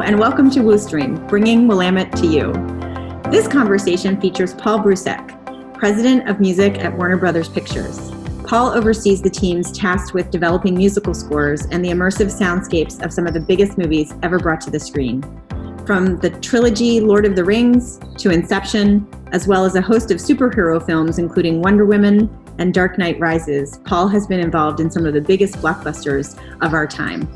and welcome to WooStream, bringing Willamette to you. This conversation features Paul Broucek, President of Music at Warner Brothers Pictures. Paul oversees the teams tasked with developing musical scores and the immersive soundscapes of some of the biggest movies ever brought to the screen. From the trilogy Lord of the Rings to Inception, as well as a host of superhero films including Wonder Woman and Dark Knight Rises, Paul has been involved in some of the biggest blockbusters of our time.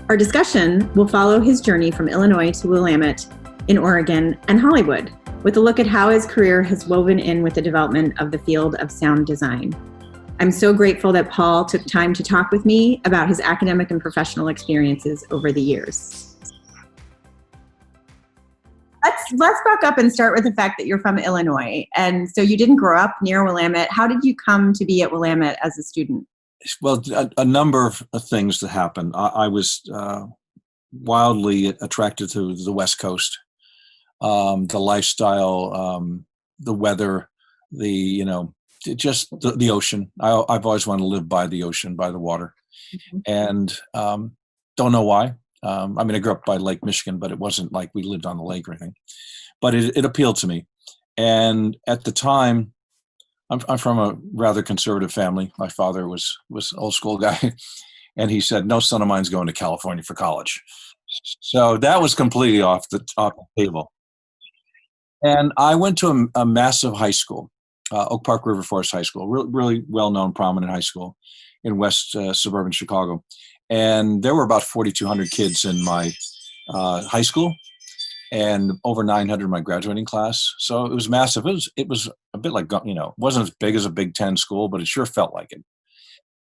Our discussion will follow his journey from Illinois to Willamette in Oregon and Hollywood, with a look at how his career has woven in with the development of the field of sound design. I'm so grateful that Paul took time to talk with me about his academic and professional experiences over the years. Let's back up and start with the fact that you're from Illinois. And so you didn't grow up near Willamette. How did you come to be at Willamette as a student? Well, a number of things that happened. I was wildly attracted to the West Coast, the lifestyle, the weather, just the ocean. I've always wanted to live by the ocean, by the water, and don't know why. I grew up by Lake Michigan, but it wasn't like we lived on the lake or anything. But it appealed to me, and at the time, I'm from a rather conservative family. My father was an old school guy, and he said, no son of mine's going to California for college. So that was completely off the table. And I went to a massive high school, Oak Park River Forest High School, really well-known, prominent high school in west suburban Chicago. And there were about 4,200 kids in my high school, and over 900 in my graduating class. So it was massive. It was a bit like, it wasn't as big as a Big Ten school, but it sure felt like it.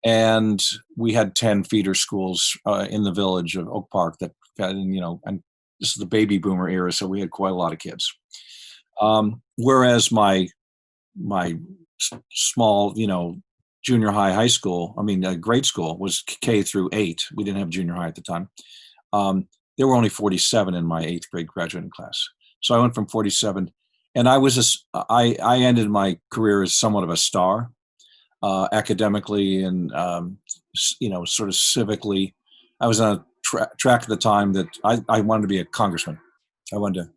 And we had 10 feeder schools in the village of Oak Park that had, and this is the baby boomer era, so we had quite a lot of kids. Whereas my small, junior high school, grade school was K through 8. We didn't have junior high at the time. There were only 47 in my 8th grade graduating class. So I went from 47, and I ended my career as somewhat of a star, academically and, sort of civically. I was on a track at the time that I wanted to be a congressman. I wanted to,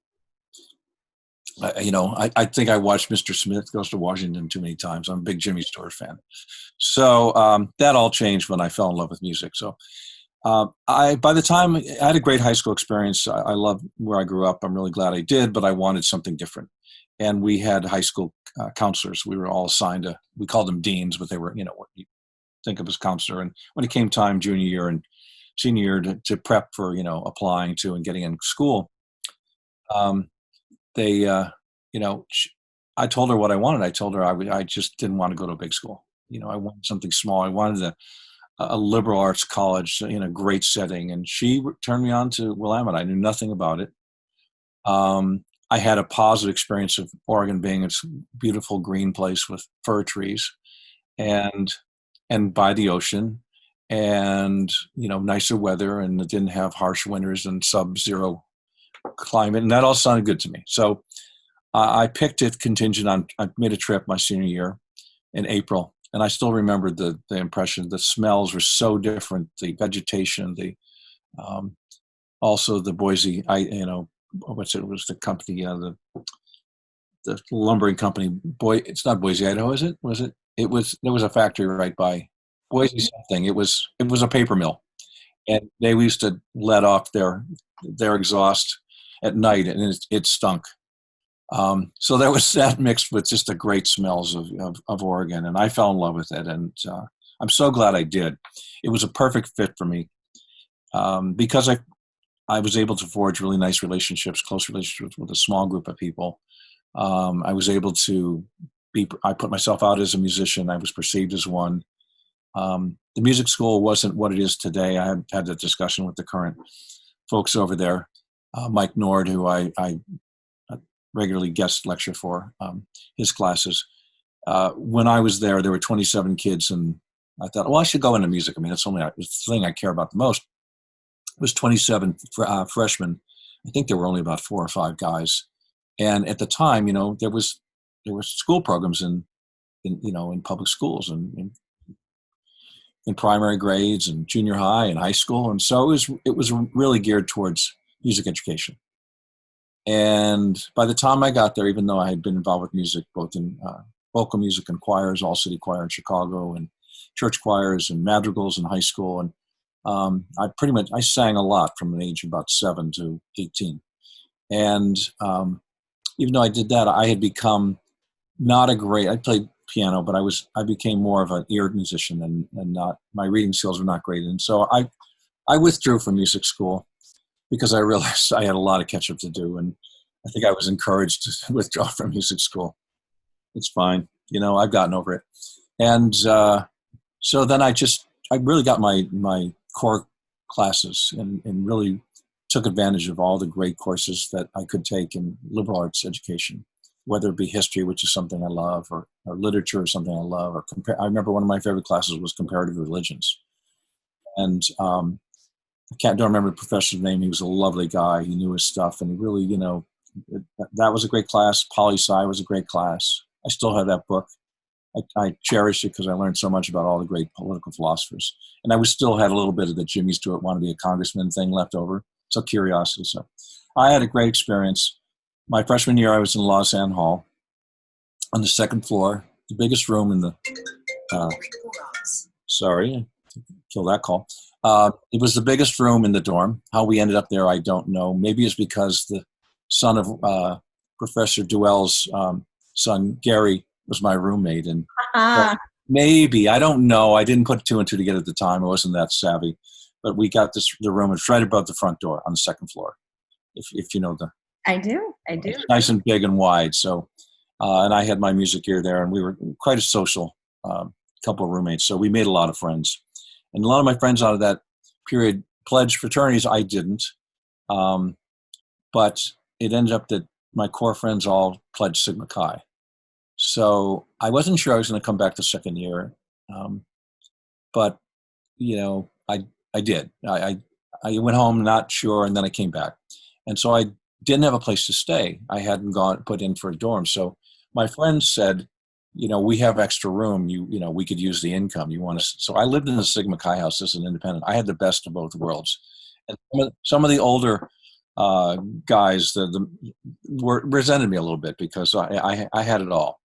I think I watched Mr. Smith Goes to Washington too many times. I'm a big Jimmy Stewart fan. So that all changed when I fell in love with music. So by the time I had a great high school experience, I love where I grew up. I'm really glad I did, but I wanted something different. And we had high school counselors. We were all assigned we called them deans, but they were, what you think of as counselor. And when it came time, junior year and senior year to prep for, applying to and getting in school, I told her what I wanted. I told her I just didn't want to go to a big school. I wanted something small. I wanted a liberal arts college in a great setting. And she turned me on to Willamette. I knew nothing about it. I had a positive experience of Oregon being its beautiful green place with fir trees and by the ocean and, nicer weather, and it didn't have harsh winters and sub-zero climate. And that all sounded good to me. So I picked it contingent on, I made a trip my senior year in April. And I still remember the impression. The smells were so different. The vegetation, also the Boise. It was the company, the lumbering company. It's not Boise, Idaho, is it? Was it? There was a factory right by Boise something. It was a paper mill, and they used to let off their exhaust at night, and it stunk. So there was that mixed with just the great smells of Oregon, and I fell in love with it, and I'm so glad I did. It was a perfect fit for me because I was able to forge really nice relationships, close relationships with a small group of people. I was able to I put myself out as a musician. I was perceived as one. The music school wasn't what it is today. I had that discussion with the current folks over there, Mike Nord, who I regularly guest lecture for his classes. When I was there were 27 kids, and I thought, I should go into music. That's only the thing I care about the most. It was 27 freshmen. I think there were only about 4 or 5 guys. And at the time, there were school programs in public schools and in primary grades and junior high and high school. And so it was really geared towards music education. And by the time I got there, even though I had been involved with music, both in vocal music and choirs, all city choir in Chicago, and church choirs and madrigals in high school, and I sang a lot from an age of about 7 to 18. And even though I did that, I had become I played piano, but I became more of an ear musician and not, my reading skills were not great. And so I withdrew from music school because I realized I had a lot of catch up to do. And I think I was encouraged to withdraw from music school. It's fine. I've gotten over it. And so then I really got my core classes and really took advantage of all the great courses that I could take in liberal arts education, whether it be history, which is something I love, or literature is something I love, or I remember one of my favorite classes was comparative religions. And don't remember the professor's name. He was a lovely guy. He knew his stuff, and he really, that was a great class. Poli-sci was a great class. I still have that book. I cherish it because I learned so much about all the great political philosophers. And I still had a little bit of the Jimmy Stewart want to be a congressman thing left over. So curiosity. So I had a great experience. My freshman year, I was in Lausanne Hall on the second floor, the biggest room in the, sorry, kill that call. It was the biggest room in the dorm. How we ended up there, I don't know. Maybe it's because the son of Professor Duell's son, Gary, was my roommate. And maybe, I don't know. I didn't put 2 and 2 together at the time. I wasn't that savvy. But we got the room. It's right above the front door on the second floor. If you know the. I do. It's nice and big and wide. So, and I had my music gear there, and we were quite a social couple of roommates. So we made a lot of friends. And a lot of my friends out of that period pledged fraternities. I didn't. But it ended up that my core friends all pledged Sigma Chi. So I wasn't sure I was going to come back the second year. But, I did. I went home not sure, and then I came back. And so I didn't have a place to stay. I hadn't put in for a dorm. So my friends said, we have extra room. We could use the income. You want to? So I lived in the Sigma Chi house as an independent. I had the best of both worlds. And some of the older guys resented me a little bit because I had it all.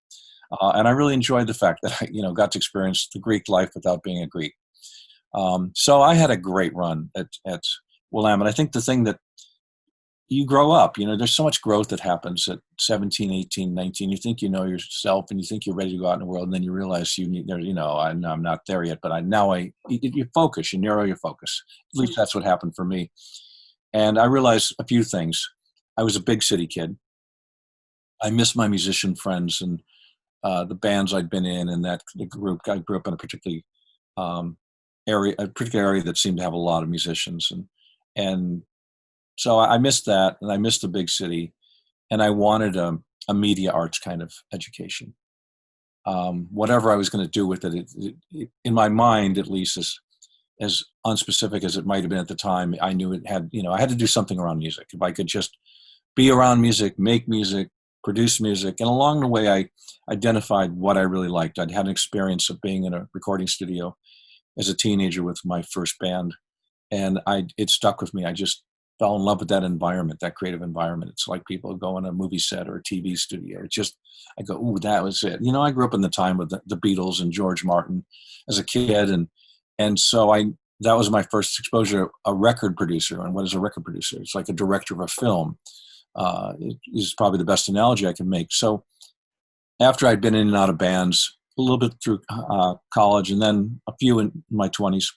And I really enjoyed the fact that I, got to experience the Greek life without being a Greek. So I had a great run at Willamette. I think the thing that you grow up, there's so much growth that happens at 17, 18, 19. You think you know yourself and you think you're ready to go out in the world. And then you realize I'm not there yet, but you focus, you narrow your focus. At least that's what happened for me. And I realized a few things. I was a big city kid. I missed my musician friends and the bands I'd been in, and the group. I grew up in a particular area that seemed to have a lot of musicians, and so I missed that, and I missed the big city, and I wanted a media arts kind of education. Whatever I was going to do with it, in my mind, at least, as unspecific as it might have been at the time, I knew it had. I had to do something around music. If I could just be around music, make music, produce music, and along the way, I identified what I really liked. I'd had an experience of being in a recording studio as a teenager with my first band, and it stuck with me. I just fell in love with that environment, that creative environment. It's like people go on a movie set or a TV studio. I go, ooh, that was it. I grew up in the time with the Beatles and George Martin as a kid, and so that was my first exposure to a record producer. And what is a record producer? It's like a director of a film. It is probably the best analogy I can make. So after I'd been in and out of bands, a little bit through college, and then a few in my 20s,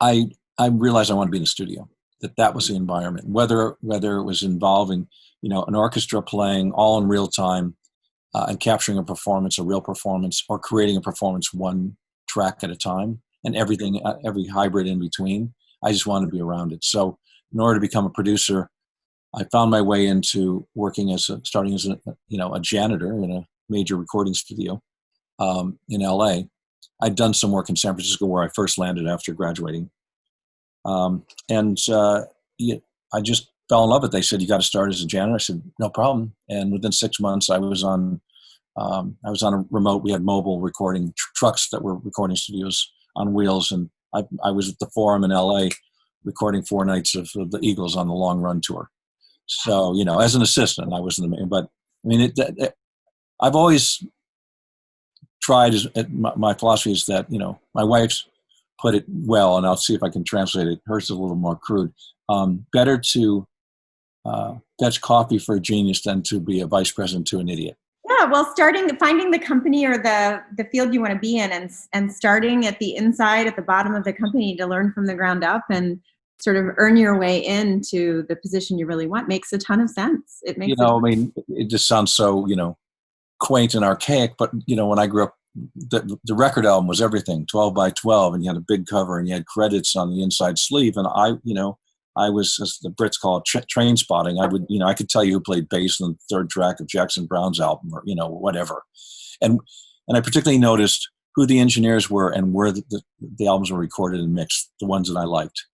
I realized I wanted to be in the studio. That was the environment. Whether it was involving, an orchestra playing all in real time and capturing a real performance, or creating a performance one track at a time, and everything, every hybrid in between. I just wanted to be around it. So in order to become a producer, I found my way into working starting as a janitor in a major recording studio in LA. I'd done some work in San Francisco where I first landed after graduating. I just fell in love with it. They said, you got to start as a janitor. I said, no problem. And within 6 months I was on a remote. We had mobile recording trucks that were recording studios on wheels. And I was at the Forum in LA recording 4 nights of the Eagles on the long run tour. So, as an assistant, I wasn't the main, but I mean, I've always tried, my philosophy is that, my wife's put it well, and I'll see if I can translate it. Hers is a little more crude. Better to fetch coffee for a genius than to be a vice president to an idiot. Yeah, well, finding the company or the field you want to be in, and starting at the inside, at the bottom of the company to learn from the ground up and sort of earn your way into the position you really want makes a ton of sense. It makes it just sounds so, quaint and archaic, but when I grew up, the record album was everything, 12 by 12, and you had a big cover and you had credits on the inside sleeve, and I was, as the Brits call it, train spotting. I could tell you who played bass on the third track of Jackson Browne's album, or whatever, and I particularly noticed who the engineers were and where the albums were recorded and mixed, the ones that I liked.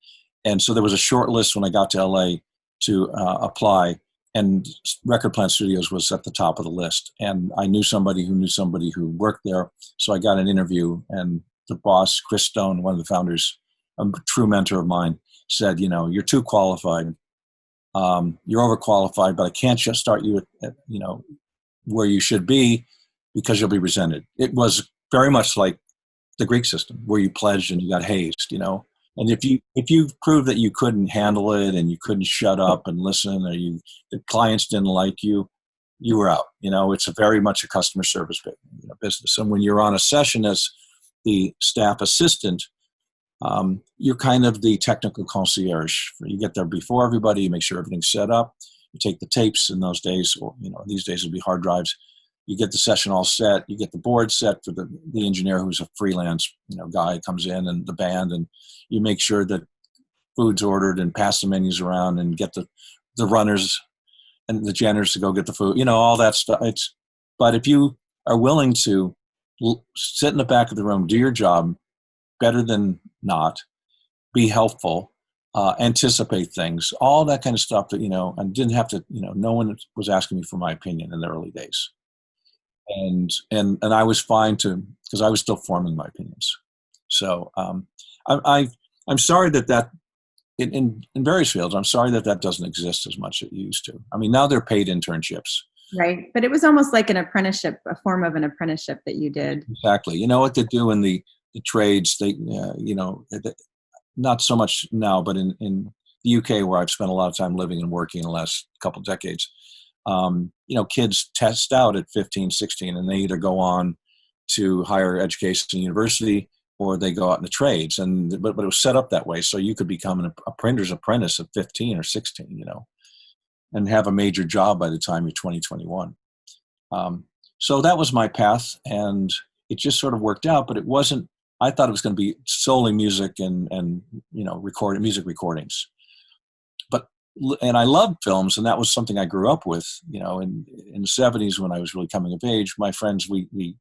And so there was a short list when I got to LA to apply, and Record Plant Studios was at the top of the list. And I knew somebody who worked there. So I got an interview, and the boss, Chris Stone, one of the founders, a true mentor of mine, said, you're too qualified. You're overqualified, but I can't just start you at where you should be, because you'll be resented. It was very much like the Greek system, where you pledged and you got hazed, And if you proved that you couldn't handle it and you couldn't shut up and listen, or the clients didn't like you, you were out. It's very much a customer service business. And when you're on a session as the staff assistant, you're kind of the technical concierge. You get there before everybody, you make sure everything's set up. You take the tapes in those days, or these days it'd be hard drives. You get the session all set. You get the board set for the engineer, who's a freelance guy, comes in, and the band, and you make sure that food's ordered and pass the menus around and get the runners and the janitors to go get the food. All that stuff. But if you are willing to sit in the back of the room, do your job better than not, be helpful, anticipate things, all that kind of stuff that, and didn't have to, no one was asking me for my opinion in the early days. And I was fine because I was still forming my opinions. So I'm sorry that in various fields, I'm sorry that doesn't exist as much as it used to. I mean, now they're paid internships. Right. But it was almost like an apprenticeship, a form of an apprenticeship that you did. Exactly. You know what they do in the trades, they, not so much now, but in the UK, where I've spent a lot of time living and working in the last couple of decades, kids test out at 15, 16, and they either go on to higher education university, or they go out in the trades. But it was set up that way, so you could become a printer's apprentice at 15 or 16, and have a major job by the time you're 20, 21. So that was my path, and it just sort of worked out. But it wasn't. I thought it was going to be solely music and music recordings. And I loved films, and that was something I grew up with. In the 70s, when I was really coming of age, my friends, we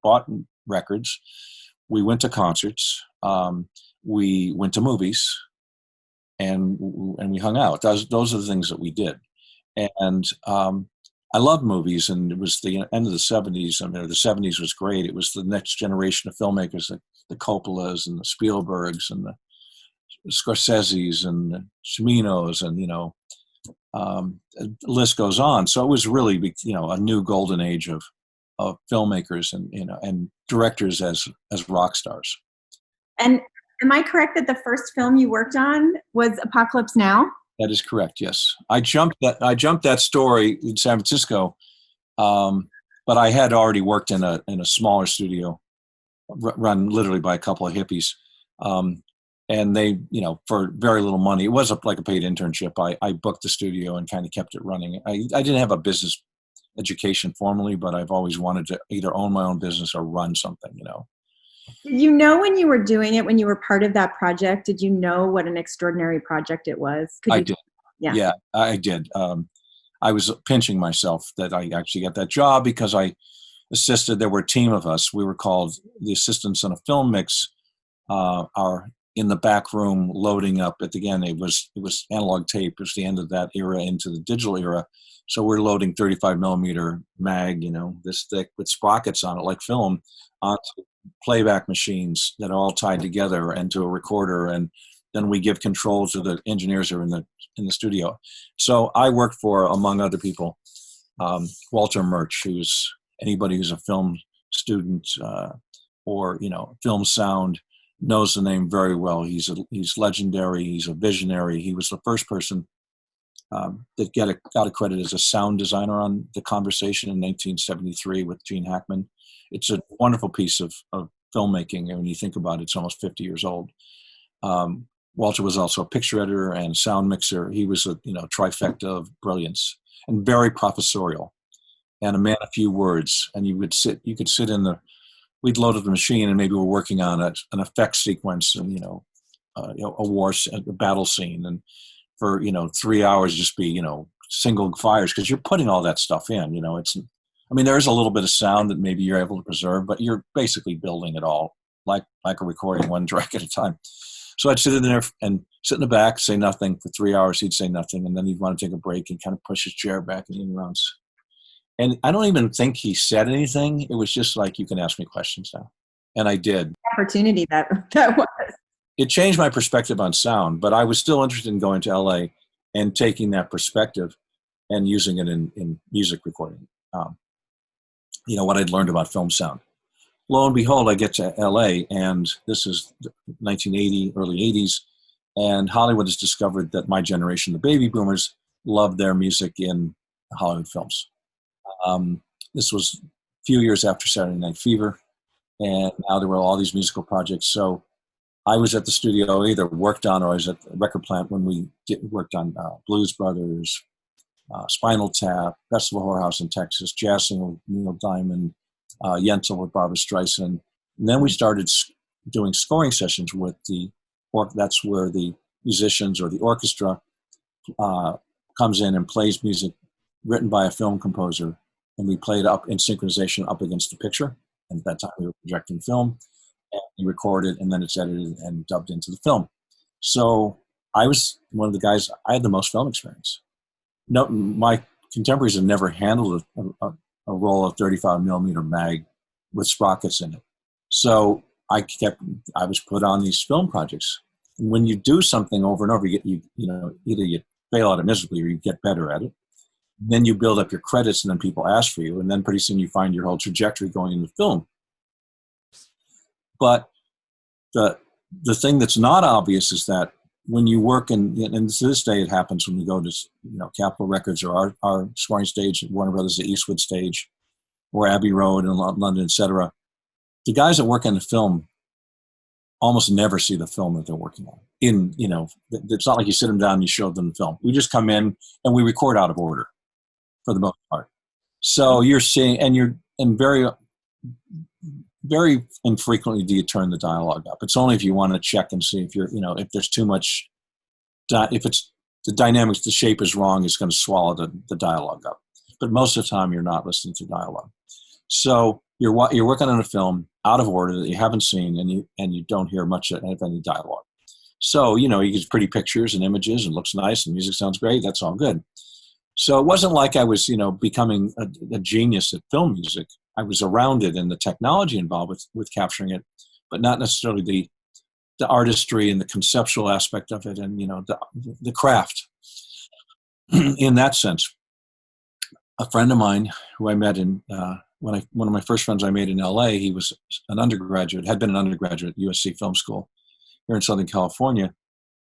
bought records, we went to concerts, we went to movies, and we hung out. Those are the things that we did. And I loved movies, and it was the end of the 70s. I mean, the 70s was great. It was the next generation of filmmakers, the Coppolas and the Spielbergs and the Scorsese's and the Ciminos, and the list goes on. So it was really a new golden age of filmmakers and directors as rock stars. And am I correct that the first film you worked on was Apocalypse Now? That is correct. Yes, I jumped that story in San Francisco, but I had already worked in a smaller studio, run literally by a couple of hippies. And they, for very little money, it was like a paid internship. I booked the studio and kind of kept it running. I didn't have a business education formally, but I've always wanted to either own my own business or run something, Did you know when you were doing it, when you were part of that project, did you know what an extraordinary project it was? I did. Yeah, I did. I was pinching myself that I actually got that job because I assisted. There were a team of us. We were called the assistants in a film mix. Our in the back room loading up again, it was analog tape. It was the end of that era into the digital era. So we're loading 35 millimeter mag, this thick with sprockets on it, like film, onto playback machines that are all tied together into a recorder. And then we give control to the engineers who are in the studio. So I worked for, among other people, Walter Murch, who's anybody who's a film student or film sound knows the name very well. He's legendary. He's a visionary. He was the first person that got accredited as a sound designer on The Conversation in 1973 with Gene Hackman. It's a wonderful piece of filmmaking, and when you think about it, it's almost 50 years old. Walter was also a picture editor and sound mixer. He was a trifecta of brilliance and very professorial, and a man of few words. And you could sit we'd loaded the machine, and maybe we're working on an effect sequence, and a battle scene, and for 3 hours just be single fires, because you're putting all that stuff in. There's a little bit of sound that maybe you're able to preserve, but you're basically building it all like a recording, one track at a time. So I'd sit in there and sit in the back, say nothing for 3 hours. He'd say nothing, and then he'd want to take a break and kind of push his chair back and he runs. And I don't even think he said anything. It was just like, you can ask me questions now. And I did. Opportunity that was. It changed my perspective on sound, but I was still interested in going to LA and taking that perspective and using it in music recording. What I'd learned about film sound. Lo and behold, I get to LA, and this is 1980, early 80s, and Hollywood has discovered that my generation, the baby boomers, loved their music in Hollywood films. This was a few years after Saturday Night Fever, and now there were all these musical projects. So I was at the studio, either worked on, or I was at the record plant when we worked on Blues Brothers, Spinal Tap, Festival Whorehouse in Texas, Jazzing with Neil Diamond, Yentl with Barbra Streisand. And then we started doing scoring sessions with that's where the musicians or the orchestra comes in and plays music written by a film composer, and we played up in synchronization up against the picture. And at that time we were projecting film, and we recorded, and then it's edited and dubbed into the film. So I was one of the guys, I had the most film experience. No, my contemporaries have never handled a roll of 35 millimeter mag with sprockets in it. So I was put on these film projects. And when you do something over and over, either you fail at it miserably or you get better at it. Then you build up your credits, and then people ask for you, and then pretty soon you find your whole trajectory going into film. But the thing that's not obvious is that when you work and to this day it happens when we go to Capitol Records or our scoring stage at Warner Brothers, the Eastwood stage, or Abbey Road in London, etc. The guys that work on the film almost never see the film that they're working on. It's not like you sit them down and you show them the film. We just come in and we record out of order for the most part. So you're seeing, and very, very infrequently do you turn the dialogue up. It's only if you want to check and see if if there's too much, if it's the dynamics, the shape is wrong, it's going to swallow the dialogue up. But most of the time you're not listening to dialogue. So you're working on a film out of order that you haven't seen, and you don't hear much of any dialogue. So, you get pretty pictures and images and looks nice and music sounds great. That's all good. So it wasn't like I was, becoming a genius at film music. I was around it and the technology involved with capturing it, but not necessarily the artistry and the conceptual aspect of it, and the craft. In that sense, a friend of mine who I met one of my first friends I made in LA, he was had been an undergraduate at USC Film School here in Southern California,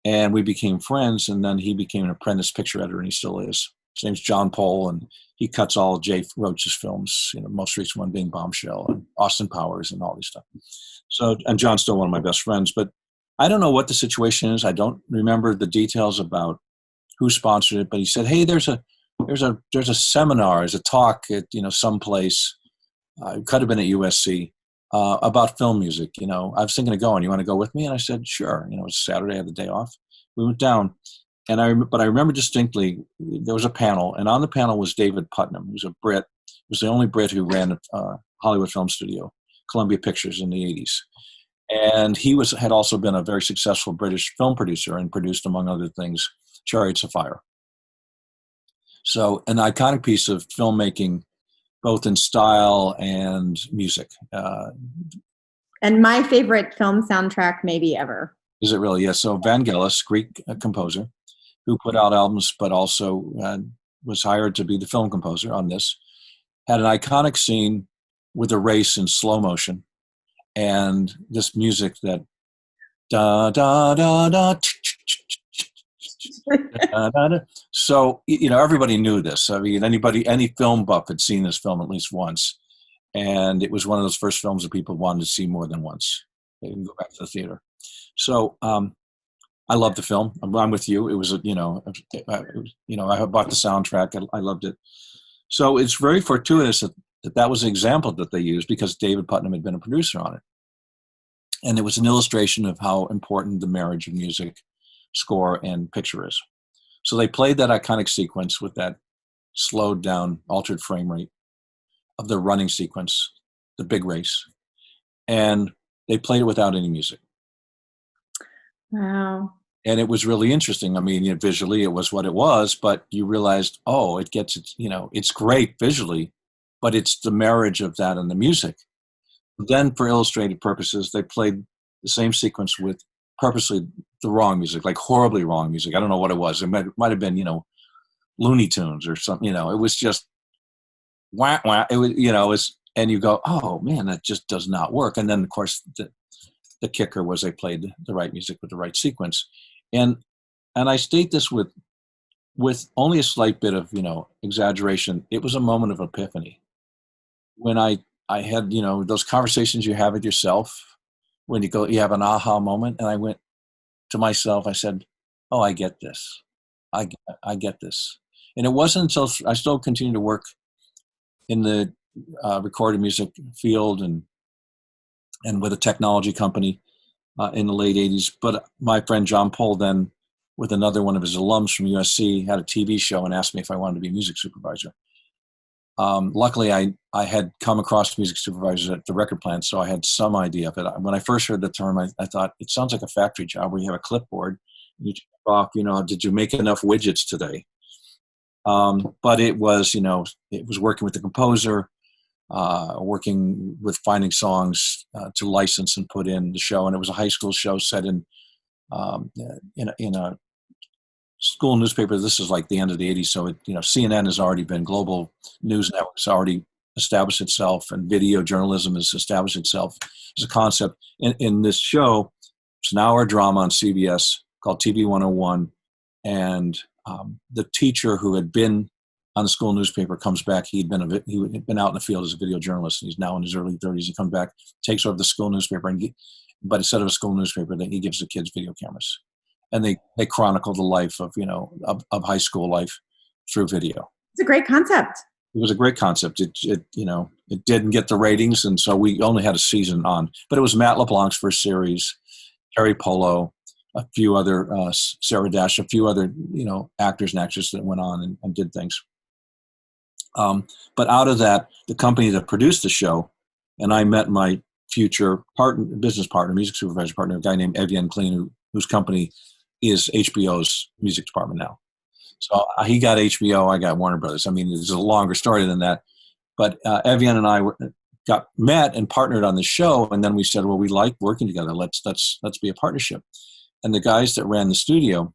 and we became friends. And then he became an apprentice picture editor, and he still is. His name's John Pohl, and he cuts all of Jay Roach's films, most recent one being Bombshell and Austin Powers and all this stuff. So, and John's still one of my best friends, but I don't know what the situation is. I don't remember the details about who sponsored it, but he said, "Hey, there's a seminar, there's a talk at someplace. It could have been at USC about film music. I was thinking of going. You want to go with me?" And I said, "Sure." It was Saturday, I had the day off. We went down. But I remember distinctly, there was a panel, and on the panel was David Putnam, who's a Brit. He was the only Brit who ran a Hollywood film studio, Columbia Pictures, in the 80s. And he had also been a very successful British film producer and produced, among other things, Chariots of Fire. So an iconic piece of filmmaking, both in style and music. And my favorite film soundtrack maybe ever. Is it really? Yeah. So Vangelis, Greek composer, who put out albums, but also was hired to be the film composer on this, had an iconic scene with a race in slow motion and this music that da da da da. So everybody knew this. I mean, any film buff had seen this film at least once, and it was one of those first films that people wanted to see more than once. They didn't go back to the theater. So I loved the film. I'm with you. It was I bought the soundtrack. I loved it. So it's very fortuitous that was an example that they used because David Putnam had been a producer on it, and it was an illustration of how important the marriage of music, score, and picture is. So they played that iconic sequence with that slowed down, altered frame rate of the running sequence, the big race, and they played it without any music. Wow. And it was really interesting. I mean, visually it was what it was, but you realized, it's great visually, but it's the marriage of that and the music. Then for illustrated purposes, they played the same sequence with purposely the wrong music, like horribly wrong music. I don't know what it was. It might have been, Looney Tunes or something, it was just wah, wah. It was, and you go, oh man, that just does not work. And then of course the kicker was they played the right music with the right sequence. And I state this with only a slight bit of, exaggeration. It was a moment of epiphany. When I had, those conversations you have with yourself, when you have an aha moment. And I went to myself, I said, oh, I get this. I get this. And it wasn't until I still continued to work in the recorded music field and with a technology company in the late 80s. But my friend John Pohl then, with another one of his alums from USC, had a TV show and asked me if I wanted to be a music supervisor. Luckily, I had come across music supervisors at the record plant, so I had some idea of it. When I first heard the term, I thought, it sounds like a factory job where you have a clipboard. You check off, did you make enough widgets today? But it was, it was working with the composer, working with finding songs to license and put in the show. And it was a high school show set in a school newspaper. This is like the end of the 80s. So, CNN has already been, global news networks already established itself, and video journalism has established itself as a concept. In this show, it's an hour drama on CBS called TV 101. And the teacher who had been on the school newspaper comes back. He had been out in the field as a video journalist, and he's now in his early 30s. He comes back, takes over the school newspaper, but instead of a school newspaper, then he gives the kids video cameras. And they chronicle the life of, of high school life through video. It's a great concept. It was a great concept. It didn't get the ratings, and so we only had a season on. But it was Matt LeBlanc's first series, Terry Polo, a few other, Sarah Dash, a few other, actors and actresses that went on and did things. But out of that, the company that produced the show, and I met my future business partner, music supervisor partner, a guy named Evian Klein, whose company is HBO's music department now. So he got HBO, I got Warner Brothers. I mean, it's a longer story than that. But Evian and I got met and partnered on the show, and then we said, well, we like working together. Let's be a partnership. And the guys that ran the studio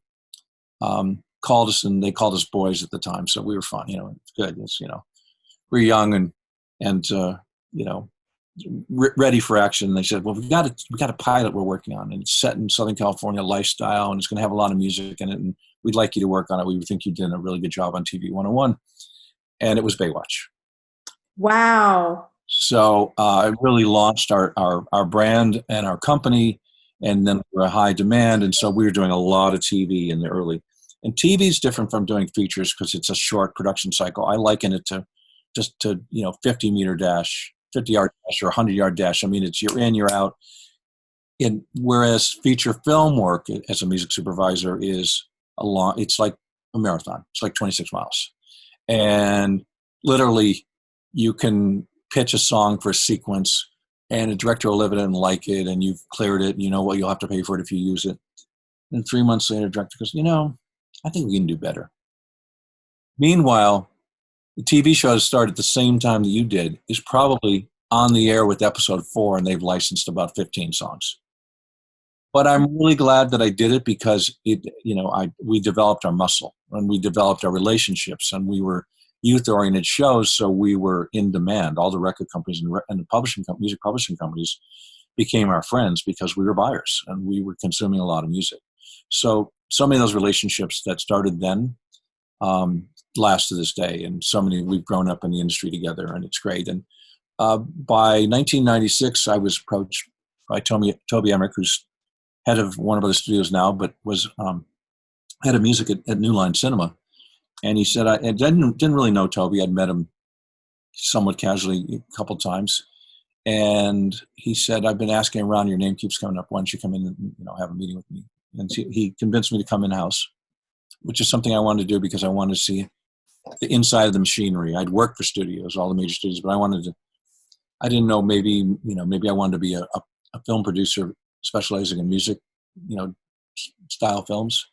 called us, and they called us boys at the time, so we were fun. It's good. It's we're young and ready for action. And they said, well, we got a pilot we're working on, and it's set in Southern California lifestyle, and it's going to have a lot of music in it, and we'd like you to work on it. We think you did a really good job on TV 101. And it was Baywatch. Wow. So it really launched our brand and our company, and then we were a high demand, and so we were doing a lot of TV in the early. And TV is different from doing features because it's a short production cycle. I liken it to 50-meter dash, 50-yard dash, or 100-yard dash. I mean, it's you're in, you're out. Whereas feature film work as a music supervisor is it's like a marathon. It's like 26 miles. And literally, you can pitch a song for a sequence, and a director will live it and like it, and you've cleared it, you know what you'll have to pay for it if you use it. And 3 months later, the director goes, I think we can do better. Meanwhile, the TV show that started at the same time that you did is probably on the air with episode 4, and they've licensed about 15 songs. But I'm really glad that I did it because we developed our muscle and we developed our relationships, and we were youth-oriented shows, so we were in demand. All the record companies and the music publishing companies became our friends because we were buyers and we were consuming a lot of music. So many of those relationships that started then last to this day, and so many, we've grown up in the industry together, and it's great. And by 1996, I was approached by Toby Emmerich, who's head of Warner Brothers Studios now, but was head of music at New Line Cinema. And he said, I didn't really know Toby. I'd met him somewhat casually a couple times. And he said, I've been asking around, your name keeps coming up. Why don't you come in and have a meeting with me? And he convinced me to come in-house, which is something I wanted to do because I wanted to see the inside of the machinery. I'd worked for studios, all the major studios, but I didn't know, maybe I wanted to be a film producer specializing in music, style films,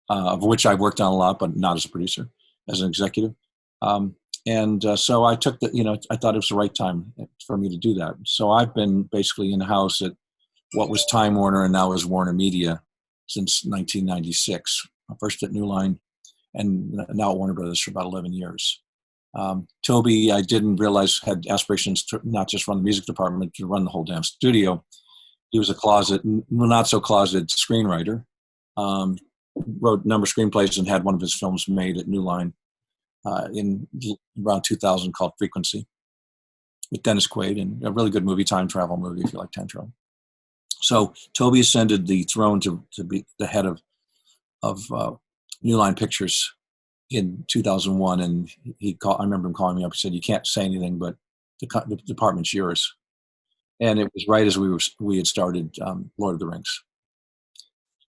of which I worked on a lot, but not as a producer, as an executive. So I took I thought it was the right time for me to do that. So I've been basically in-house at what was Time Warner and now is Warner Media since 1996. First at New Line and now at Warner Brothers for about 11 years. Toby, I didn't realize, had aspirations to not just run the music department, to run the whole damn studio. He was a not so closeted screenwriter. Wrote a number of screenplays and had one of his films made at New Line in around 2000 called Frequency with Dennis Quaid, and a really good movie, time travel movie if you like time travel. So Toby ascended the throne to be the head of New Line Pictures in 2001, and I remember him calling me up. He said, "You can't say anything, but the department's yours." And it was right as we had started Lord of the Rings.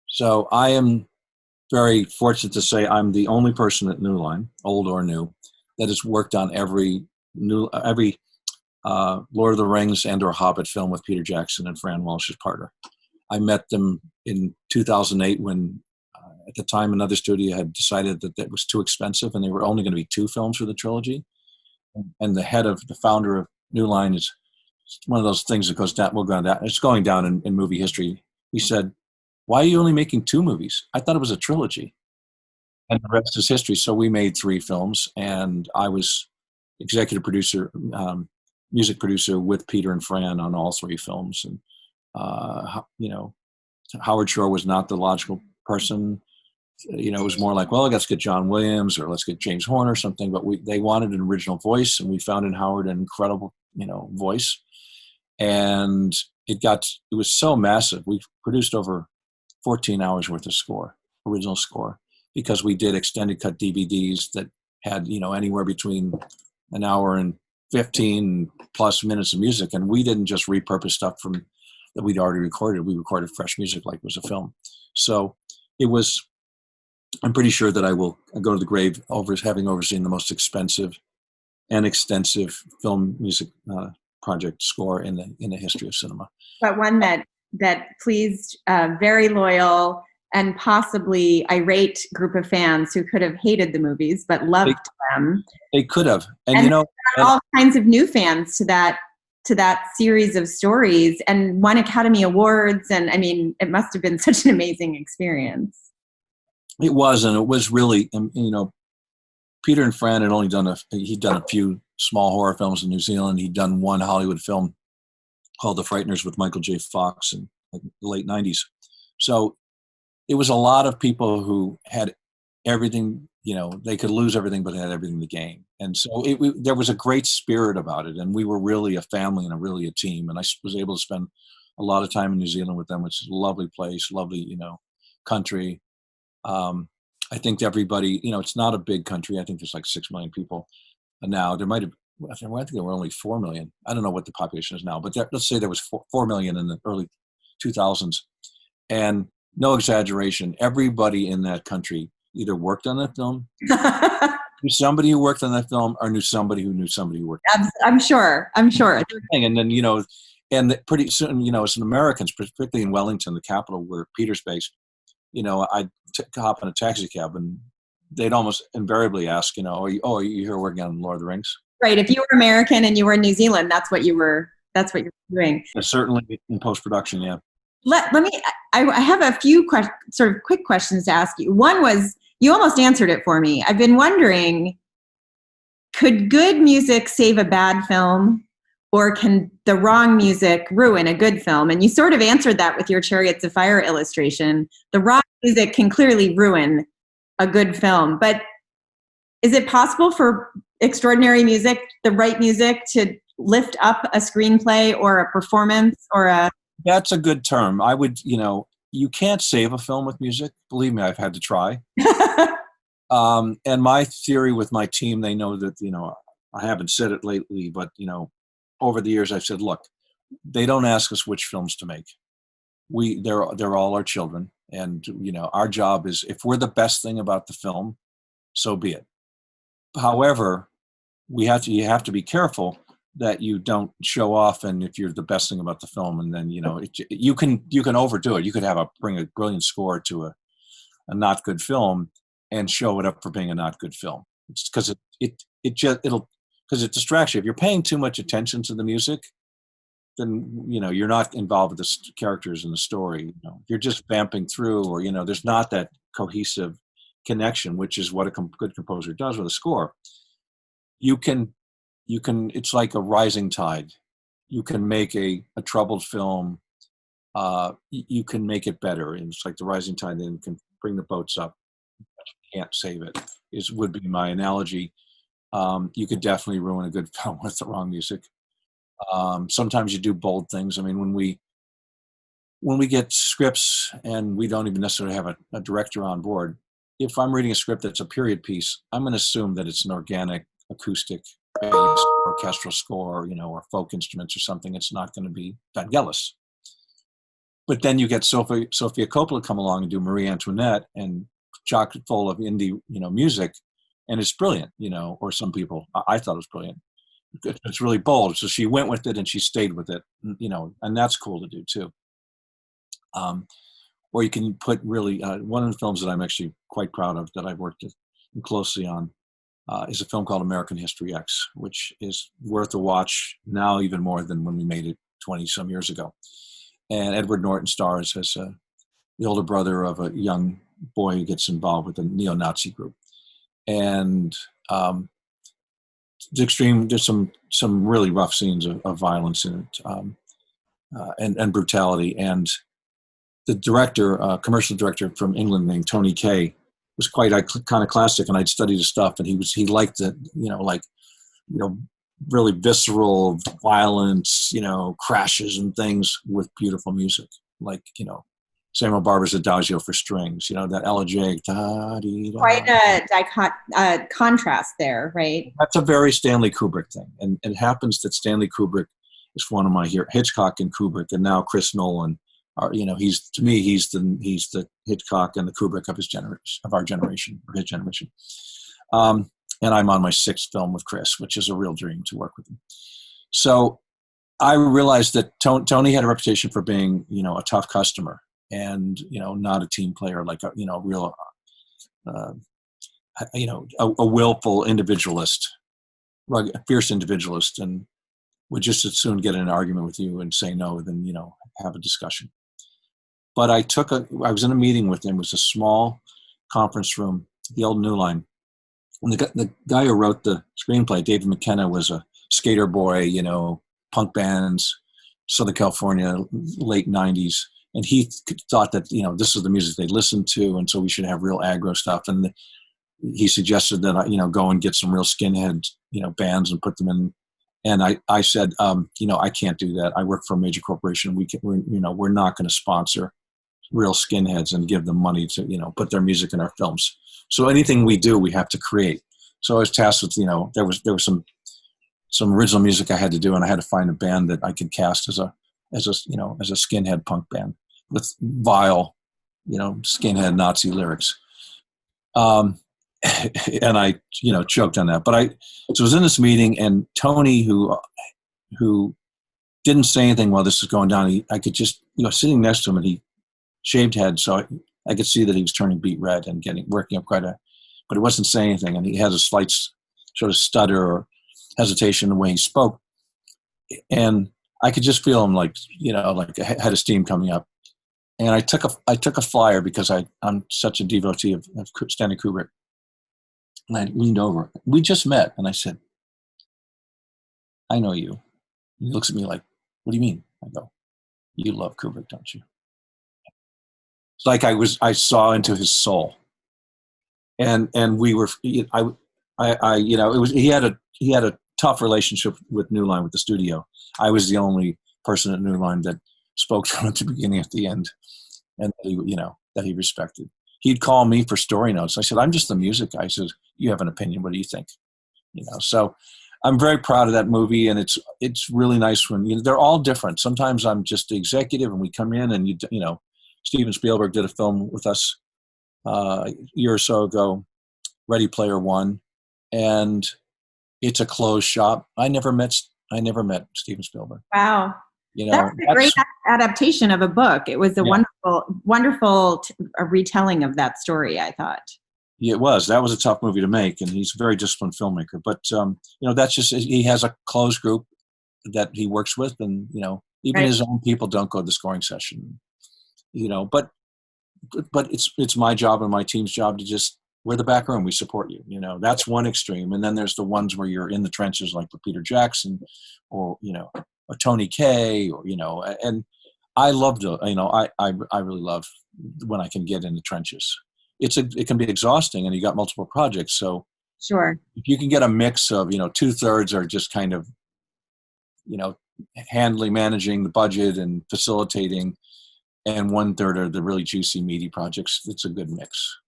So I am very fortunate to say I'm the only person at New Line, old or new, that has worked on every Lord of the Rings and or Hobbit film with Peter Jackson and Fran Walsh's partner. I met them in 2008 when, at the time, another studio had decided that was too expensive and they were only going to be 2 films for the trilogy. And the founder of New Line is one of those things that goes down. It's going down in movie history. He said, "Why are you only making 2 movies? I thought it was a trilogy." And the rest is history. So we made 3 films, and I was executive producer, music producer with Peter and Fran on all 3 films. And Howard Shore was not the logical person. It was more like, well, let's get John Williams or let's get James Horner or something. But they wanted an original voice, and we found in Howard an incredible, voice. And it was so massive. We produced over 14 hours worth of original score, because we did extended cut DVDs that had, anywhere between an hour and 15 plus minutes of music. And we didn't just repurpose stuff that we'd already recorded. We recorded fresh music like it was a film. So I'm pretty sure that I will go to the grave having overseen the most expensive and extensive film music project score in the history of cinema. But one that pleased very loyal and possibly irate group of fans who could have hated the movies but loved them. They could have, and all kinds of new fans to that series of stories, and won Academy Awards. And I mean, it must have been such an amazing experience. It was, and it was really, Peter and Fran had he'd done a few small horror films in New Zealand. He'd done one Hollywood film called The Frighteners with Michael J. Fox in the late 90s. So it was a lot of people who had everything, they could lose everything, but they had everything to gain. And so there was a great spirit about it. And we were really a family and really a team. And I was able to spend a lot of time in New Zealand with them, which is a lovely place, lovely, country. I think everybody, it's not a big country. I think there's like 6 million people now. I think there were only 4 million. I don't know what the population is now, but let's say there was 4 million in the early 2000s. And no exaggeration, everybody in that country either worked on that film, knew somebody who worked on that film, or knew somebody who knew somebody who worked on it. I'm sure. And then, and pretty soon, as an Americans, particularly in Wellington, the capital where Peter's based, I'd hop in a taxi cab and they'd almost invariably ask, are you here working on Lord of the Rings? Right. If you were American and you were in New Zealand, that's what you were doing. Certainly in post-production, yeah. let me, I have a few sort of quick questions to ask you. One was, you almost answered it for me. I've been wondering, could good music save a bad film, or can the wrong music ruin a good film? And you sort of answered that with your Chariots of Fire illustration. The wrong music can clearly ruin a good film, but is it possible for extraordinary music, the right music, to lift up a screenplay or a performance or a... That's a good term. I would, you can't save a film with music. Believe me, I've had to try. And my theory with my team, they know that, I haven't said it lately, but, over the years I've said, look, they don't ask us which films to make. They're all our children. And, our job is, if we're the best thing about the film, so be it. However, you have to be careful that you don't show off, and if you're the best thing about the film, and then you can overdo it. You could bring a brilliant score to a not good film and show it up for being a not good film. It's because because it distracts you. If you're paying too much attention to the music, then you're not involved with the characters in the story. You're just vamping through, or there's not that cohesive connection, which is what a good composer does with a score. You can it's like a rising tide. You can make a troubled film, you can make it better, and it's like the rising tide, then can bring the boats up. You can't save it, would be my analogy. You could definitely ruin a good film with the wrong music. Sometimes you do bold things. I mean, when we get scripts and we don't even necessarily have a director on board, if I'm reading a script that's a period piece, I'm going to assume that it's an organic acoustic based orchestral score, or folk instruments or something. It's not going to be Vangelis. But then you get Sofia Coppola come along and do Marie Antoinette and chock full of indie, music, and it's brilliant, or some people, I thought it was brilliant. It's really bold. So she went with it and she stayed with it, and that's cool to do too. Or you can put really, one of the films that I'm actually quite proud of that I've worked closely on is a film called American History X, which is worth a watch now even more than when we made it 20 some years ago. And Edward Norton stars as the older brother of a young boy who gets involved with a neo-Nazi group. And there's some really rough scenes of violence in it, and brutality. And the director, commercial director from England named Tony Kaye, was quite iconoclastic, and I'd studied his stuff, and he liked the, really visceral violence, crashes and things with beautiful music, like, Samuel Barber's Adagio for strings, that elegiac. Quite a contrast there, right? That's a very Stanley Kubrick thing, and it happens that Stanley Kubrick is one of my heroes. Hitchcock and Kubrick, and now Chris Nolan. He's the Hitchcock and the Kubrick of our generation, or his generation. And I'm on my 6th film with Chris, which is a real dream to work with him. So I realized that Tony had a reputation for being, a tough customer and, not a team player, like a real, a willful individualist, a fierce individualist, and would just as soon get in an argument with you and say no than, have a discussion. But I was in a meeting with him. It was a small conference room, the old New Line. And the guy who wrote the screenplay, David McKenna, was a skater boy, punk bands, Southern California, late 90s. And he thought that, this is the music they listened to, and so we should have real aggro stuff. And he suggested that I, go and get some real skinhead, bands and put them in. And I said, I can't do that. I work for a major corporation. We're not going to sponsor real skinheads and give them money to, put their music in our films. So anything we do, we have to create. So I was tasked with, there was some original music I had to do, and I had to find a band that I could cast as a skinhead punk band with vile, skinhead Nazi lyrics. And I, choked on that. But I was in this meeting, and Tony, who didn't say anything while this was going down, I could just, sitting next to him, and he shaved head, so I could see that he was turning beet red and working up but he wasn't saying anything, and he had a slight sort of stutter or hesitation in the way he spoke. And I could just feel him like a head of steam coming up. And I took a flyer because I'm such a devotee of Stanley Kubrick. And I leaned over. We just met. And I said, I know you. And he looks at me like, what do you mean? I go, you love Kubrick, don't you? It's like I saw into his soul. And we were, it was, he had a tough relationship with New Line, with the studio. I was the only person at New Line that spoke to him at the beginning, at the end, and that he respected. He'd call me for story notes. I said, I'm just the music guy. He says, you have an opinion. What do you think? So I'm very proud of that movie, and it's really nice when they're all different. Sometimes I'm just the executive, and we come in, and Steven Spielberg did a film with us a year or so ago, Ready Player One, and it's a closed shop. I never met Steven Spielberg. Wow. That's a great adaptation of a book. It was a wonderful retelling of that story, I thought. Yeah, it was. That was a tough movie to make, and he's a very disciplined filmmaker. But that's just, he has a closed group that he works with, and even his own people don't go to the scoring session. But it's my job and my team's job to just, we're the back room. We support you. That's one extreme, and then there's the ones where you're in the trenches, like with Peter Jackson, or or Tony Kaye, or and I love to, I really love when I can get in the trenches. It can be exhausting, and you got multiple projects. So sure, if you can get a mix of 2/3 are just kind of managing the budget and facilitating, and 1/3 are the really juicy, meaty projects. It's a good mix.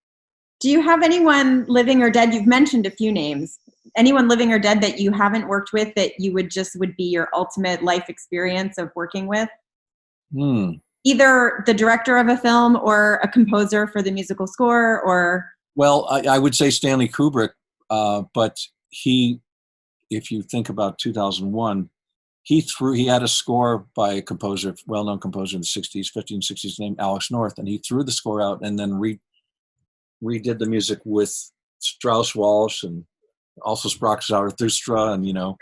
Do you have anyone living or dead? You've mentioned a few names. Anyone living or dead that you haven't worked with that you would be your ultimate life experience of working with? Either the director of a film or a composer for the musical score, or... Well, I would say Stanley Kubrick, but if you think about 2001, he had a score by a composer, well-known composer in the 60s, 50s and 60s, named Alex North, and he threw the score out and then redid the music with Strauss Walsh and also Sprach Zarathustra, and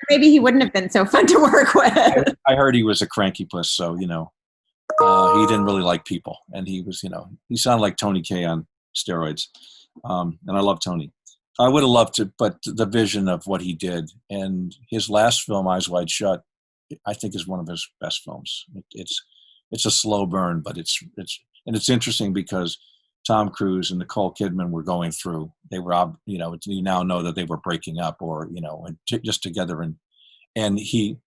maybe he wouldn't have been so fun to work with. I heard he was a cranky puss, so he didn't really like people, and he was he sounded like Tony Kaye on steroids, and I love Tony. I would have loved to, but the vision of what he did, and his last film, Eyes Wide Shut, I think is one of his best films. It's a slow burn, but it's interesting because Tom Cruise and Nicole Kidman were going through. They were, you now know that they were breaking up, or just together, and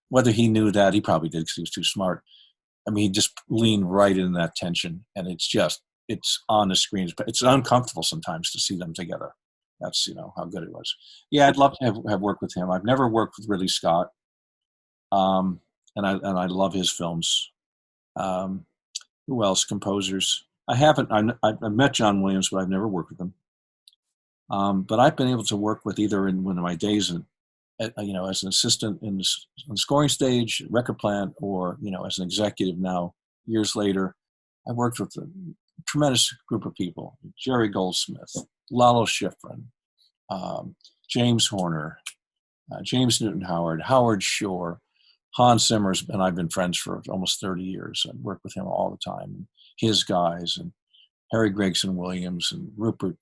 whether he knew that, he probably did because he was too smart. I mean, he just leaned right in that tension, and it's on the screens, but it's uncomfortable sometimes to see them together. That's how good it was. Yeah, I'd love to have worked with him. I've never worked with Ridley Scott, and I love his films. Who else? Composers. I've met John Williams, but I've never worked with him. But I've been able to work with either in one of my days, as an assistant on the scoring stage, record plant, or as an executive now. Years later, I worked with a tremendous group of people: Jerry Goldsmith, Lalo Schifrin, James Horner, James Newton Howard, Howard Shore, Hans Zimmer's, and I've been friends for almost 30 years. I work with him all the time. His guys, and Harry Gregson Williams, and Rupert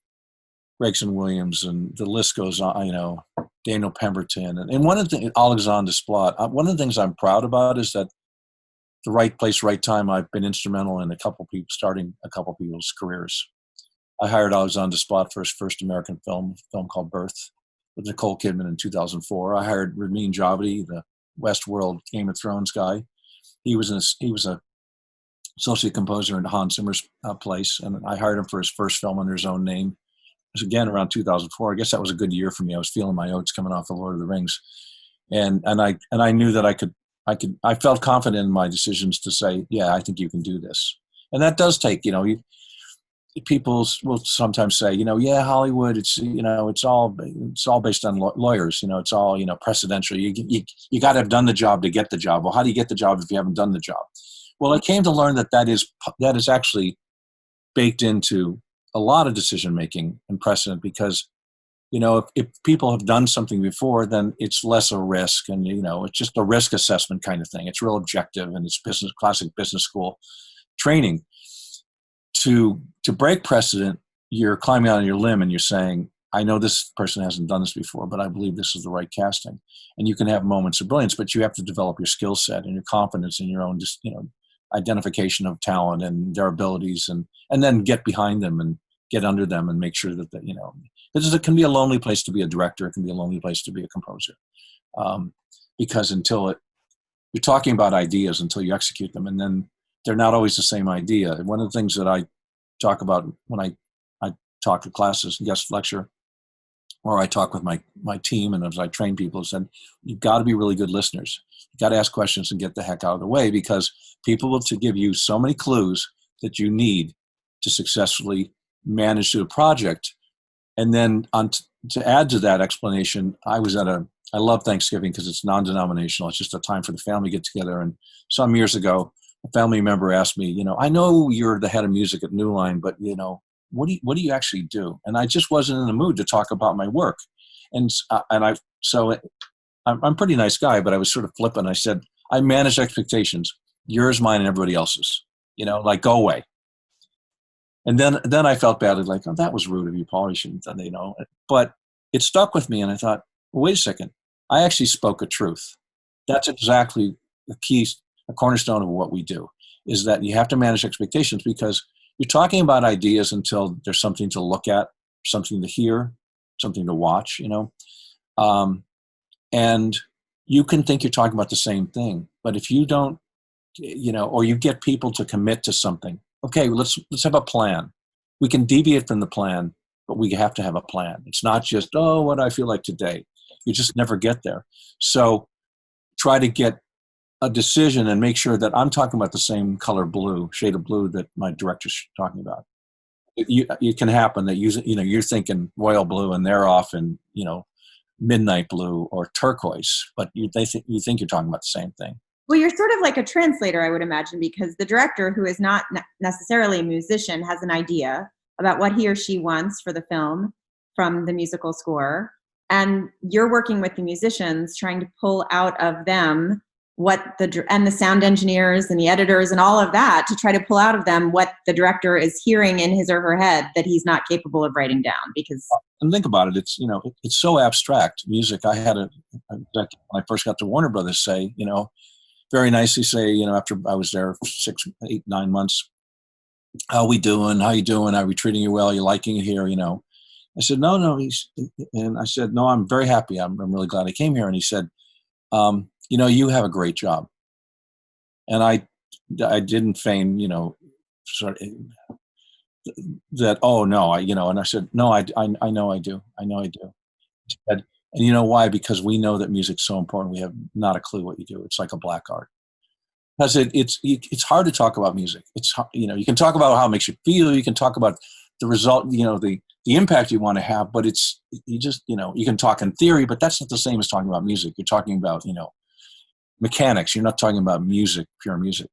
Gregson Williams, and the list goes on, Daniel Pemberton. And one of the things, Alexandre Desplat, one of the things I'm proud about is that the right place, right time, I've been instrumental in starting a couple people's careers. I hired Alexandre Desplat for his first American film called Birth, with Nicole Kidman in 2004. I hired Ramin Djawadi, the Westworld Game of Thrones guy. He was a associate composer in Hans Zimmer's place, and I hired him for his first film under his own name. It was again around 2004. I guess that was a good year for me. I was feeling my oats coming off the Lord of the Rings, and I knew that I felt confident in my decisions to say, yeah, I think you can do this. And that does take, people will sometimes say, yeah, Hollywood, it's all based on lawyers, it's all, precedential. You got to have done the job to get the job. Well, how do you get the job if you haven't done the job? Well, I came to learn that is actually baked into a lot of decision making and precedent, because if people have done something before, then it's less a risk, and it's just a risk assessment kind of thing. It's real objective, and it's classic business school training. to break precedent, you're climbing out on your limb and you're saying, I know this person hasn't done this before, but I believe this is the right casting. And you can have moments of brilliance, but you have to develop your skill set and your confidence in your own, just, identification of talent and their abilities, and then get behind them and get under them and make sure that, it can be a lonely place to be a director. It can be a lonely place to be a composer. Because you're talking about ideas until you execute them, and then they're not always the same idea. One of the things that I talk about when I talk to classes and guest lecture, or I talk with my team, and as I train people, I said, you've got to be really good listeners. You've got to ask questions and get the heck out of the way, because people will to give you so many clues that you need to successfully manage through a project. And then to add to that explanation, I love Thanksgiving because it's non-denominational. It's just a time for the family to get together. And some years ago, a family member asked me, I know you're the head of music at New Line, but what do you actually do? And I just wasn't in the mood to talk about my work. I'm a pretty nice guy, but I was sort of flippant. I said, I manage expectations, yours, mine, and everybody else's, go away. And then I felt badly, like, oh, that was rude of you, Paul. You shouldn't have done that, but it stuck with me. And I thought, well, wait a second. I actually spoke a truth. That's exactly the key, a cornerstone of what we do, is that you have to manage expectations, because you're talking about ideas until there's something to look at, something to hear, something to watch, and you can think you're talking about the same thing, but if you don't, or you get people to commit to something, okay, let's have a plan. We can deviate from the plan, but we have to have a plan. It's not just, oh, what I feel like today. You just never get there. So try to get a decision and make sure that I'm talking about the same color blue, shade of blue that my director's talking about. It can happen that you're thinking royal blue and they're off in, midnight blue or turquoise, but you think you're talking about the same thing. Well, you're sort of like a translator, I would imagine, because the director, who is not necessarily a musician, has an idea about what he or she wants for the film from the musical score. And you're working with the musicians, trying to pull out of them and the sound engineers and the editors and all of that, to try to pull out of them what the director is hearing in his or her head that he's not capable of writing down. Because, and think about it, it's it's so abstract. Music. I had when I first got to Warner Brothers, say, very nicely say, after I was there for 6, 8, 9 months, how we doing? How you doing? Are we treating you well? You liking it here? I said, no. And I said, no, I'm very happy. I'm really glad I came here. And he said, you have a great job. And I didn't feign, sort of that, oh no, and I said, no, I know I do. I know I do. He said, and you know why? Because we know that music's so important. We have not a clue what you do. It's like a black art. Because it's hard to talk about music. It's, you can talk about how it makes you feel. You can talk about the result, the impact you want to have, but you can talk in theory, but that's not the same as talking about music. You're talking about, mechanics. You're not talking about music, pure music.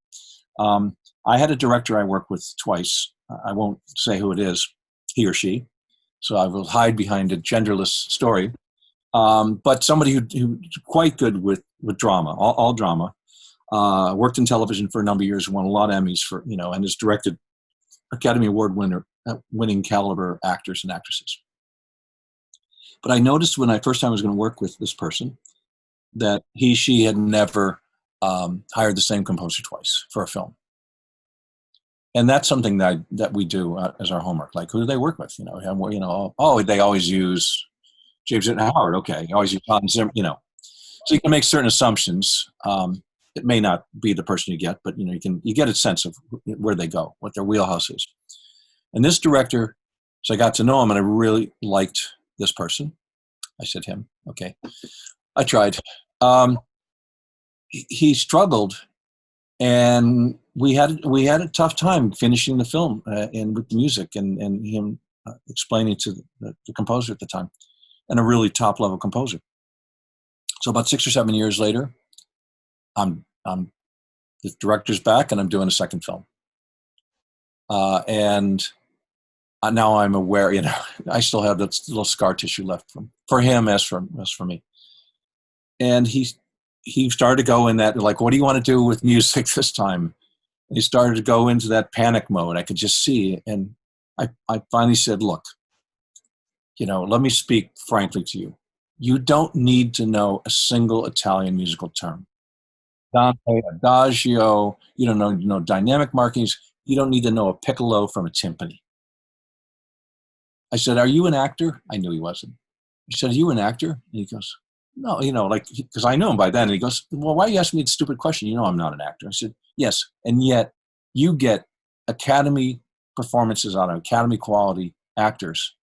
I had a director I worked with twice. I won't say who it is, he or she, so I will hide behind a genderless story. But somebody who quite good with drama, all drama. Worked in television for a number of years, won a lot of Emmys for, and has directed Academy Award winning caliber actors and actresses. But I noticed when I first time I was going to work with this person that she had never hired the same composer twice for a film. And that's something that we do as our homework. Like, who do they work with? Oh, they always use James and Howard. Okay, always use Hans Zimmer. So you can make certain assumptions. It may not be the person you get, but you get a sense of where they go, what their wheelhouse is. And this director, so I got to know him, and I really liked this person. I said him. Okay, I tried. He struggled, and we had a tough time finishing the film and with the music and him explaining to the composer at the time, and a really top level composer. So about 6 or 7 years later, I'm the director's back, and I'm doing a second film. And now I'm aware, I still have that little scar tissue left for him as for me. And he started to go in that, like, what do you want to do with music this time? And he started to go into that panic mode. I could just see. And I finally said, look, let me speak frankly to you. You don't need to know a single Italian musical term. Dante, adagio, you don't know dynamic markings. You don't need to know a piccolo from a timpani. I said, are you an actor? I knew he wasn't. He said, are you an actor? And he goes, no, because I know him by then. And he goes, well, why are you asking me a stupid question? You know I'm not an actor. I said, yes. And yet you get Academy performances on Academy quality actors.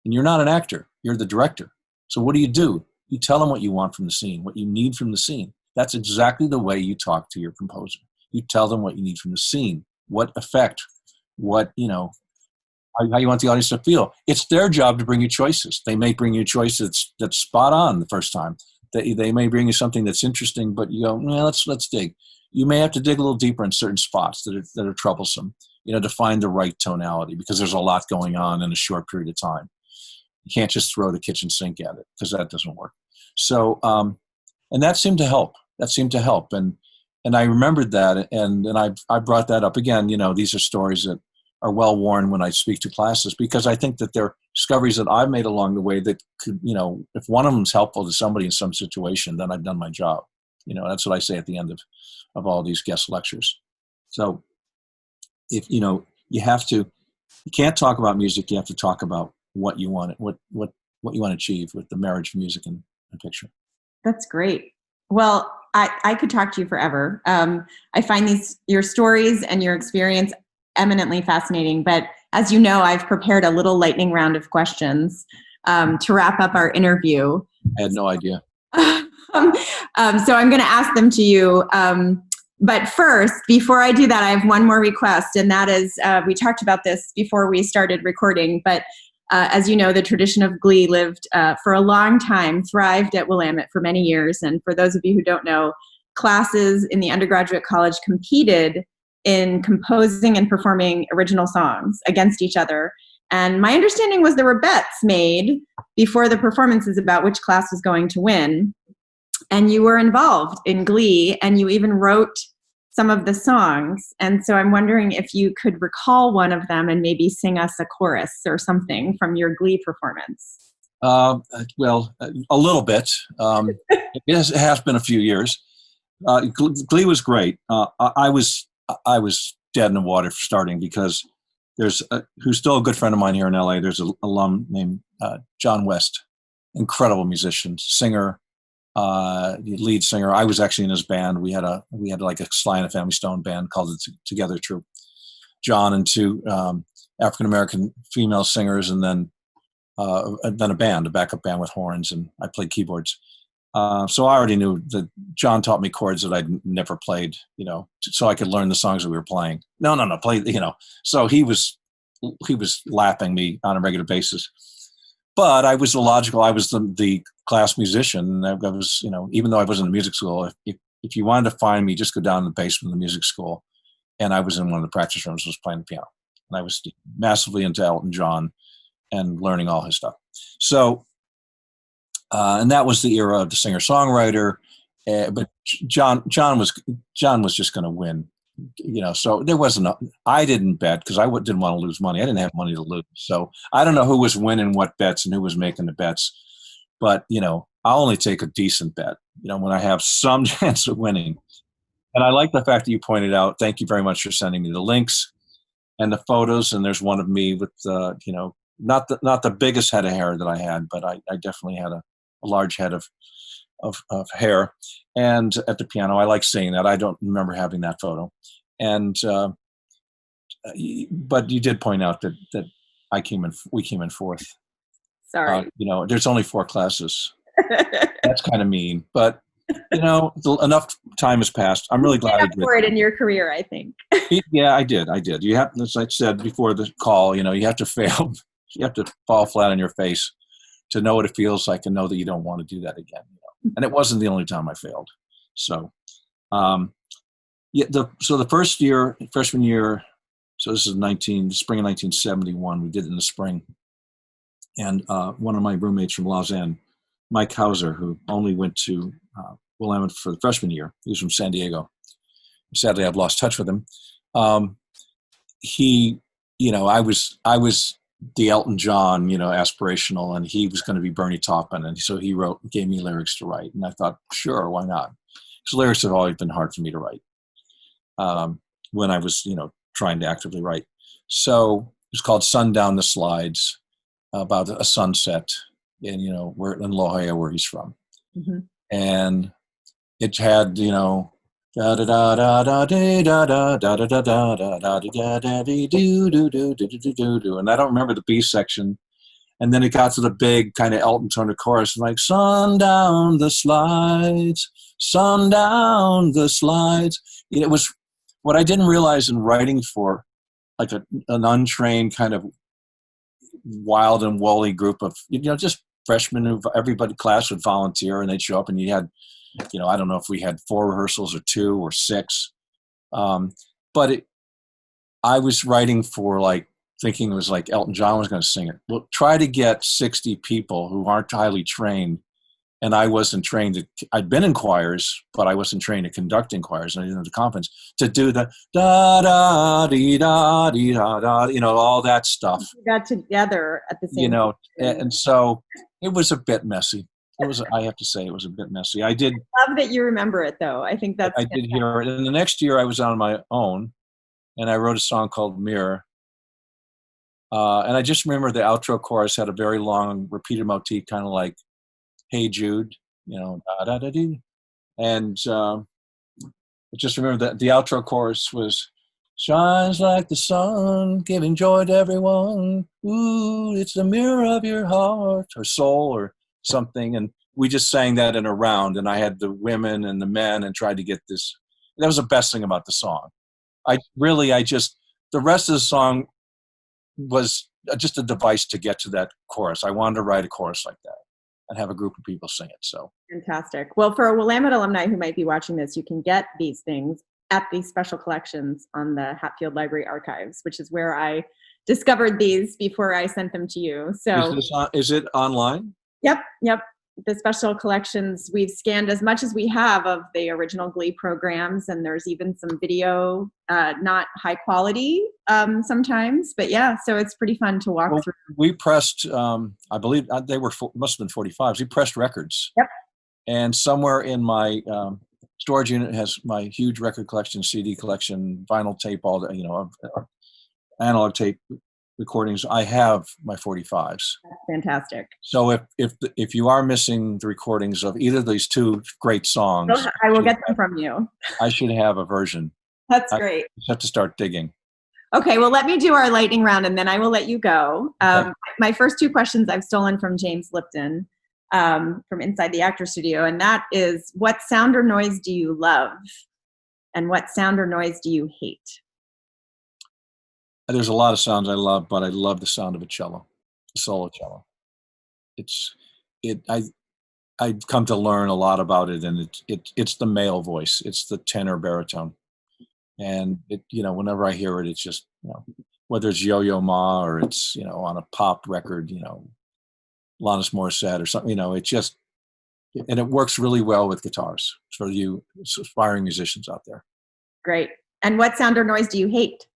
And you're not an actor. You're the director. So what do? You tell them what you want from the scene, what you need from the scene. That's exactly the way you talk to your composer. You tell them what you need from the scene, what effect, how you want the audience to feel. It's their job to bring you choices. They may bring you choices that's spot on the first time. They may bring you something that's interesting, but you go, let's dig. You may have to dig a little deeper in certain spots that are troublesome, to find the right tonality, because there's a lot going on in a short period of time. You can't just throw the kitchen sink at it, because that doesn't work. So, and that seemed to help. And I remembered that, and I brought that up again. These are stories that are well worn when I speak to classes, because I think that they're discoveries that I've made along the way that could, if one of them is helpful to somebody in some situation, then I've done my job. That's what I say at the end of all these guest lectures. So if, you can't talk about music, you have to talk about what you want, what you want to achieve with the marriage of music and picture. That's great. Well, I could talk to you forever. I find your stories and your experience eminently fascinating, but as you know, I've prepared a little lightning round of questions to wrap up our interview. I had no idea. So I'm going to ask them to you. But first, before I do that, I have one more request, and that is, we talked about this before we started recording, but as you know, the tradition of Glee lived for a long time, thrived at Willamette for many years. And for those of you who don't know, classes in the undergraduate college competed in composing and performing original songs against each other. And my understanding was there were bets made before the performances about which class was going to win. And you were involved in Glee, and you even wrote some of the songs. And so I'm wondering if you could recall one of them and maybe sing us a chorus or something from your Glee performance. Well, a little bit. It has been a few years. Glee was great. I was dead in the water for starting, because there's who's still a good friend of mine here in LA. There's an alum named John West, incredible musician, singer, lead singer. I was actually in his band. We had like a Sly and the Family Stone band called the Together Troupe. John and two African American female singers, and then a backup band with horns, and I played keyboards. So I already knew that John taught me chords that I'd never played, so I could learn the songs that we were playing. No, play, So he was lapping me on a regular basis. But I was illogical. I was the class musician. I was, even though I wasn't in music school, if you wanted to find me, just go down in the basement of the music school. And I was in one of the practice rooms, was playing the piano. And I was massively into Elton John and learning all his stuff. So, and that was the era of the singer-songwriter. But John was just going to win. So there wasn't I didn't bet, because I didn't want to lose money. I didn't have money to lose. So I don't know who was winning what bets and who was making the bets, but I'll only take a decent bet, when I have some chance of winning. And I like the fact that you pointed out, thank you very much for sending me the links and the photos. And there's one of me with, not the biggest head of hair that I had, but I definitely had a large head of hair, and at the piano. I like seeing that. I don't remember having that photo. And but you did point out that we came in fourth. Sorry. There's only 4 classes. That's kind of mean, but enough time has passed. I'm really glad I did for it in your career, I think. Yeah, I did. You have, as I said before the call, you have to fail. You have to fall flat on your face to know what it feels like, and know that you don't want to do that again. And it wasn't the only time I failed. So, the first year, freshman year, so this is the spring of 1971. We did it in the spring. And one of my roommates from Lausanne, Mike Hauser, who only went to Willamette for the freshman year, he was from San Diego. Sadly, I've lost touch with him. Um, he, I was the Elton John, aspirational, and he was going to be Bernie Taupin, and so he gave me lyrics to write, and I thought, sure, why not? Because lyrics have always been hard for me to write when I was, trying to actively write. So it's called Sundown the Slides, about a sunset in, where in La Jolla, where he's from. Mm-hmm. And it had, da da da da da da da da da da da da da da da da do do do do do do do, and I don't remember the B section. And then it got to the big kind of Elton tone of chorus, like sundown the slides, sundown the slides. It was what I didn't realize in writing for like an untrained kind of wild and woolly group of, just freshmen who everybody class would volunteer and they'd show up, and you had, I don't know if we had 4 rehearsals or 2 or 6. But I was writing for thinking it was like Elton John was going to sing it. Well, try to get 60 people who aren't highly trained. And I wasn't trained I'd been in choirs, but I wasn't trained to conduct in choirs, and I didn't have the confidence to do the da da dee da dee da da, all that stuff. We got together at the same time. And so it was a bit messy. I have to say, it was a bit messy. I love that you remember it, though. I think that's I did hear it. And the next year I was on my own, and I wrote a song called Mirror. And I just remember the outro chorus had a very long repeated motif, kind of like Hey Jude, da da da dee. And I just remember that the outro chorus was, shines like the sun, giving joy to everyone. Ooh, it's the mirror of your heart or soul or something. And we just sang that in a round, and I had the women and the men and tried to get this. That was the best thing about the song. The rest of the song was just a device to get to that chorus. I wanted to write a chorus like that and have a group of people sing it. So fantastic. Well, for a Willamette alumni who might be watching this, you can get these things at these special collections on the Hatfield Library Archives, which is where I discovered these before I sent them to you. So is it online? Yep. The special collections, we've scanned as much as we have of the original Glee programs, and there's even some video, not high quality sometimes, but yeah, so it's pretty fun to walk through. We pressed, I believe they must have been 45s. We pressed records. Yep. And somewhere in my storage unit has my huge record collection, CD collection, vinyl tape, all the, analog tape recordings. I have my 45s. That's fantastic. So if you are missing the recordings of either of these 2 great songs, I will get them from you. I should have a version. That's great. I just have to start digging. Okay, well, let me do our lightning round, and then I will let you go. Okay. My first 2 questions I've stolen from James Lipton from Inside the Actor Studio, and that is, what sound or noise do you love? And what sound or noise do you hate? There's a lot of sounds I love, but I love the sound of a cello, a solo cello. I've come to learn a lot about it, and it's the male voice, it's the tenor baritone, and whenever I hear it, it's just whether it's Yo-Yo Ma or it's on a pop record, Alanis Morissette or something, it just, and it works really well with guitars for you aspiring musicians out there. Great. And what sound or noise do you hate?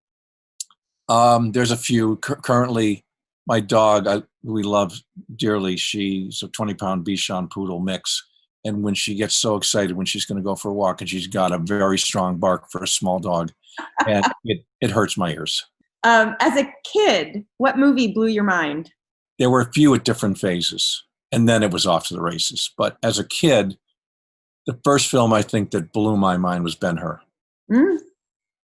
There's a few. Currently, my dog, we love dearly, she's a 20-pound Bichon Poodle mix. And when she gets so excited when she's going to go for a walk, and she's got a very strong bark for a small dog, and it hurts my ears. As a kid, what movie blew your mind? There were a few at different phases, and then it was off to the races. But as a kid, the first film I think that blew my mind was Ben-Hur. Mm.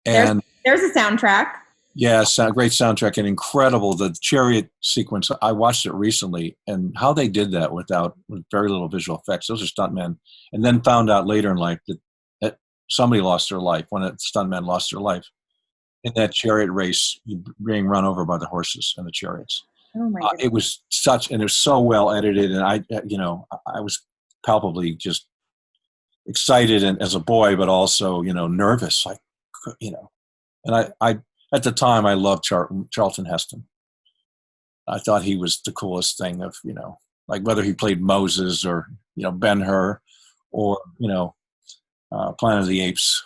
And there's a soundtrack. Yeah, great soundtrack and incredible. The chariot sequence, I watched it recently, and how they did that with very little visual effects. Those are stuntmen. And then found out later in life that somebody lost their life, when a stuntman lost their life in that chariot race, being run over by the horses and the chariots. Oh my goodness. It was and it was so well edited, and I was palpably just excited and as a boy, but also, nervous, and I at the time, I loved Charlton Heston. I thought he was the coolest thing of, like whether he played Moses or, Ben-Hur or, Planet of the Apes.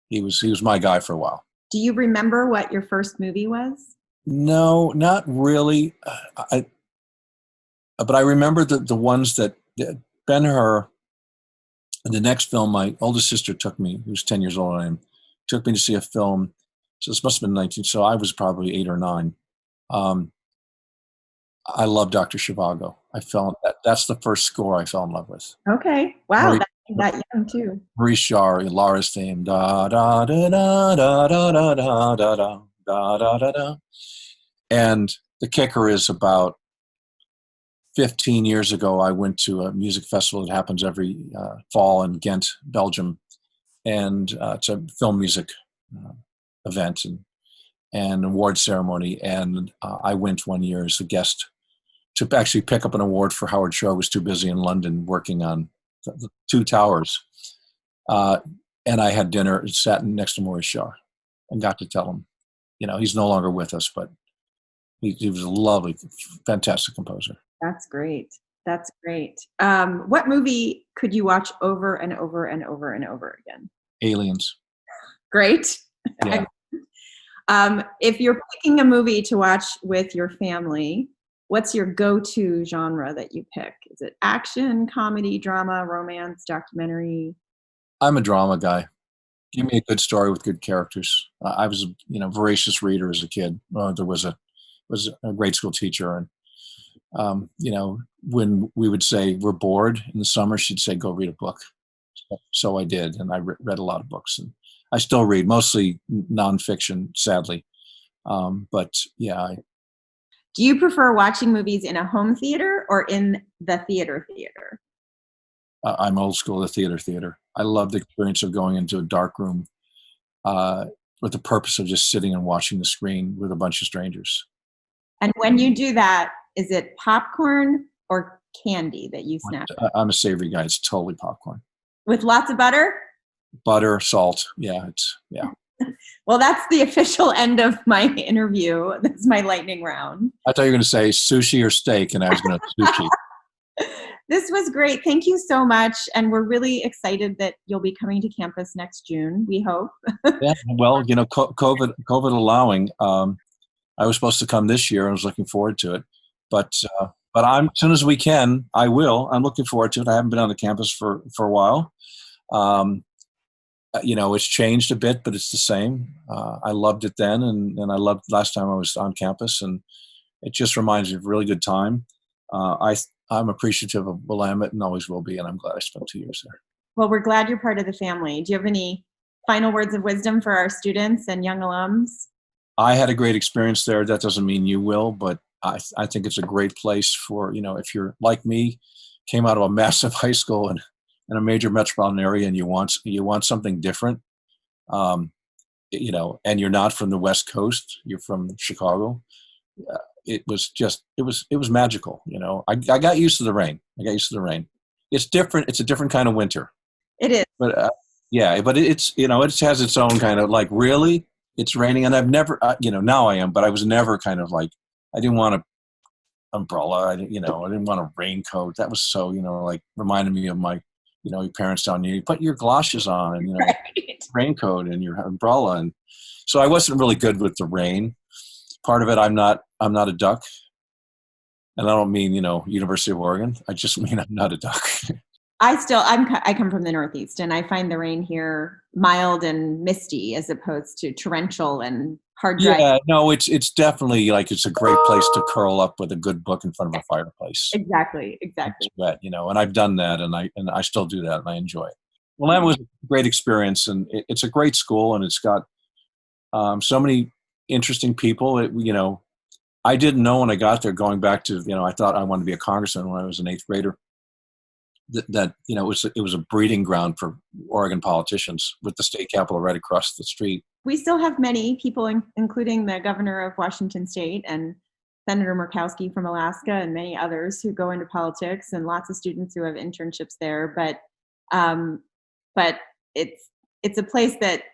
He was my guy for a while. Do you remember what your first movie was? No, not really. But I remember the ones that Ben-Hur. The next film, my oldest sister took me, who's 10 years older than I am, took me to see a film. So this must have been 19. So I was probably 8 or 9. Um, I love Dr. Zhivago. That's the first score I fell in love with. Okay. Wow. That young too. Maurice Jarre, Laura's theme. Da da da da da da da da da da da da da. And the kicker is about 15 years ago, I went to a music festival that happens every fall in Ghent, Belgium, and it's a film music event and award ceremony. And I went one year as a guest to actually pick up an award for Howard Shore. I was too busy in London working on the Two Towers. And I had dinner and sat next to Maurice Jarre and got to tell him, he's no longer with us, but he was a lovely, fantastic composer. That's great. That's great. What movie could you watch over and over and over and over again? Aliens. Great. Yeah. If you're picking a movie to watch with your family, what's your go-to genre that you pick? Is it action, comedy, drama, romance, documentary? I'm a drama guy. Give me a good story with good characters. I was a voracious reader as a kid. There was a grade school teacher, and when we would say we're bored in the summer, she'd say, go read a book. So I did, and I read a lot of books, and I still read, mostly nonfiction, sadly. But yeah. Do you prefer watching movies in a home theater or in the theater? I'm old school, the theater. I love the experience of going into a dark room with the purpose of just sitting and watching the screen with a bunch of strangers. And when you do that, is it popcorn or candy that you snap? I'm a savory guy. It's totally popcorn. With lots of butter? Butter, salt. Yeah. Well, that's the official end of my interview. That's my lightning round. I thought you were going to say sushi or steak, and I was going to sushi. This was great. Thank you so much. And we're really excited that you'll be coming to campus next June, we hope. Yeah, well, COVID allowing, I was supposed to come this year. I was looking forward to it. But as soon as we can, I will. I'm looking forward to it. I haven't been on the campus for a while. It's changed a bit, but it's the same. I loved it then, and I loved last time I was on campus, and it just reminds me of a really good time. I'm appreciative of Willamette and always will be, and I'm glad I spent 2 years there. Well, we're glad you're part of the family. Do you have any final words of wisdom for our students and young alums? I had a great experience there. That doesn't mean you will, but I think it's a great place for, if you're like me, came out of a massive high school and in a major metropolitan area, and you want something different, and you're not from the West Coast, you're from Chicago. It was magical. I got used to the rain. It's different. It's a different kind of winter. It is. But but it's, it has its own kind of like, really, it's raining. And I've never, now I am, but I was never kind of like, I didn't want an umbrella. I didn't want a raincoat. That was so, reminded me of my, your parents telling you put your galoshes on and, right. Raincoat and your umbrella. And so I wasn't really good with the rain. Part of it, I'm not a duck. And I don't mean, University of Oregon. I just mean I'm not a duck. I come from the Northeast, and I find the rain here mild and misty as opposed to torrential and hard driving. Yeah, no, it's definitely like it's a great place to curl up with a good book in front of a fireplace. Exactly. It's wet, and I've done that, and I still do that, and I enjoy it. Well, that was a great experience, and it's a great school, and it's got so many interesting people. I didn't know when I got there, going back to, I thought I wanted to be a congressman when I was an 8th grader. That it was a breeding ground for Oregon politicians with the state capitol right across the street. We still have many people, including the governor of Washington State and Senator Murkowski from Alaska and many others who go into politics, and lots of students who have internships there. But it's a place that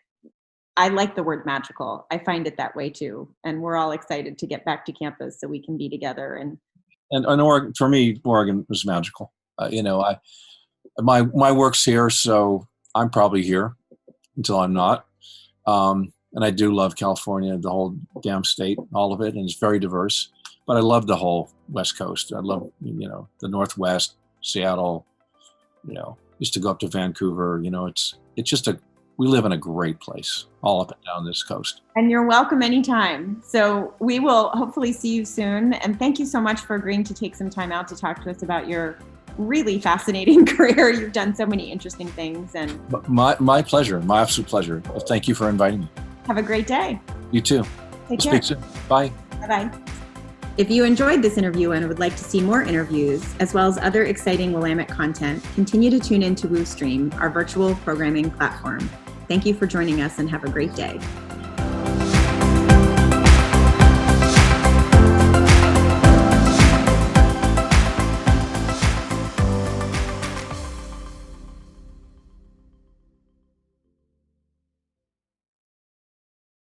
I like the word magical. I find it that way too, and we're all excited to get back to campus so we can be together. And Oregon, for me, Oregon was magical. My work's here, so I'm probably here until I'm not. And I do love California, the whole damn state, all of it, and it's very diverse. But I love the whole West Coast. I love, the Northwest, Seattle, used to go up to Vancouver. It's just we live in a great place all up and down this coast. And you're welcome anytime. So we will hopefully see you soon. And thank you so much for agreeing to take some time out to talk to us about your really fascinating career. You've done so many interesting things. And my pleasure, my absolute pleasure. Thank you for inviting me. Have a great day. You too. Take care. Speak soon. Bye. Bye-bye. If you enjoyed this interview and would like to see more interviews, as well as other exciting Willamette content, continue to tune in to WooStream, our virtual programming platform. Thank you for joining us and have a great day.